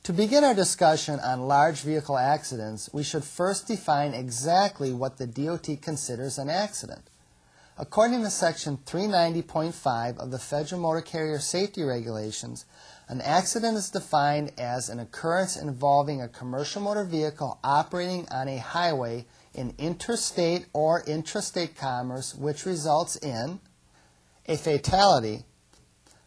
To begin our discussion on large vehicle accidents, we should first define exactly what the DOT considers an accident. According to Section 390.5 of the Federal Motor Carrier Safety Regulations, an accident is defined as an occurrence involving a commercial motor vehicle operating on a highway in interstate or intrastate commerce which results in a fatality,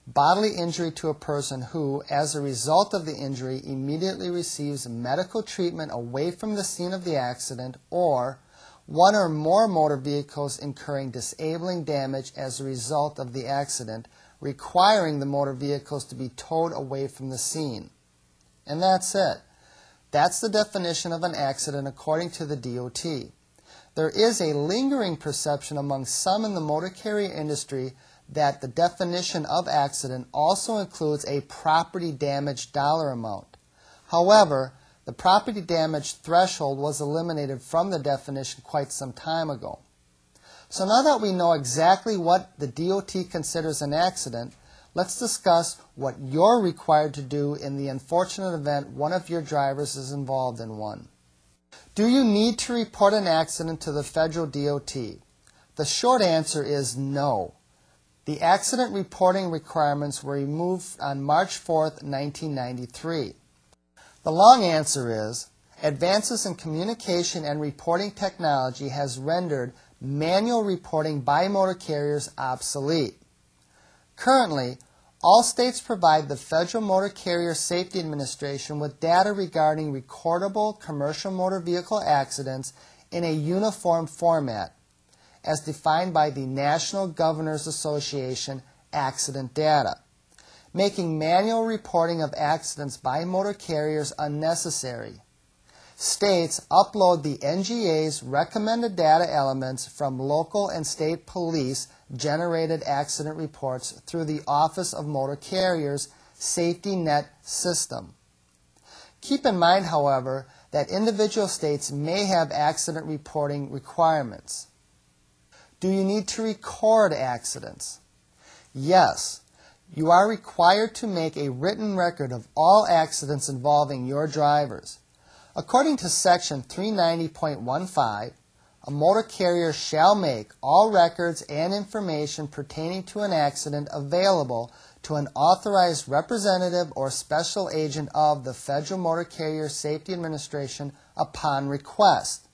bodily injury to a person who, as a result of the injury, immediately receives medical treatment away from the scene of the accident, or one or more motor vehicles incurring disabling damage as a result of the accident, requiring the motor vehicles to be towed away from the scene. And that's it. That's the definition of an accident according to the DOT. There is a lingering perception among some in the motor carrier industry that the definition of accident also includes a property damage dollar amount. However, the property damage threshold was eliminated from the definition quite some time ago. So now that we know exactly what the DOT considers an accident, let's discuss what you're required to do in the unfortunate event one of your drivers is involved in one. Do you need to report an accident to the federal DOT? The short answer is no. The accident reporting requirements were removed on March 4, 1993. The long answer is, advances in communication and reporting technology has rendered manual reporting by motor carriers obsolete. Currently, all states provide the Federal Motor Carrier Safety Administration with data regarding recordable commercial motor vehicle accidents in a uniform format, as defined by the National Governors Association accident data, making manual reporting of accidents by motor carriers unnecessary. States upload the NGA's recommended data elements from local and state police generated accident reports through the Office of Motor Carriers Safety Net system. Keep in mind, however, that individual states may have accident reporting requirements. Do you need to record accidents? Yes. You are required to make a written record of all accidents involving your drivers. According to Section 390.15, a motor carrier shall make all records and information pertaining to an accident available to an authorized representative or special agent of the Federal Motor Carrier Safety Administration upon request.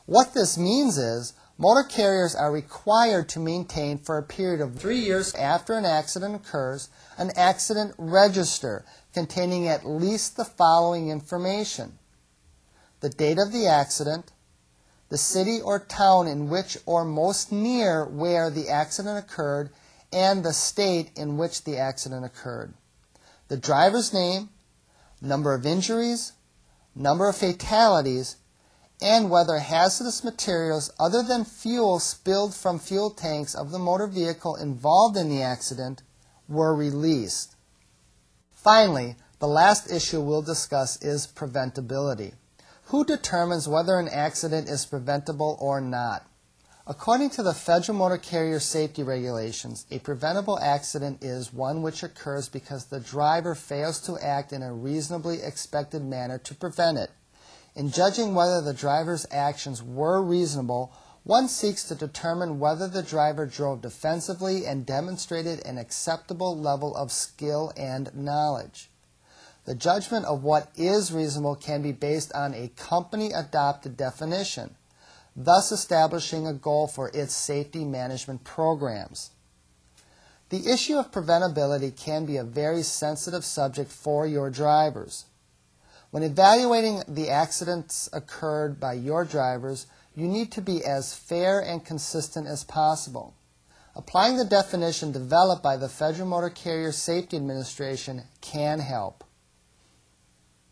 What this means is, motor carriers are required to maintain for a period of 3 years after an accident occurs an accident register containing at least the following information: the date of the accident, the city or town in which or most near where the accident occurred, and the state in which the accident occurred, the driver's name, number of injuries, number of fatalities, and whether hazardous materials other than fuel spilled from fuel tanks of the motor vehicle involved in the accident were released. Finally, the last issue we'll discuss is preventability. Who determines whether an accident is preventable or not? According to the Federal Motor Carrier Safety Regulations, a preventable accident is one which occurs because the driver fails to act in a reasonably expected manner to prevent it. In judging whether the driver's actions were reasonable, one seeks to determine whether the driver drove defensively and demonstrated an acceptable level of skill and knowledge. The judgment of what is reasonable can be based on a company-adopted definition, thus establishing a goal for its safety management programs. The issue of preventability can be a very sensitive subject for your drivers. When evaluating the accidents occurred by your drivers, you need to be as fair and consistent as possible. Applying the definition developed by the Federal Motor Carrier Safety Administration can help.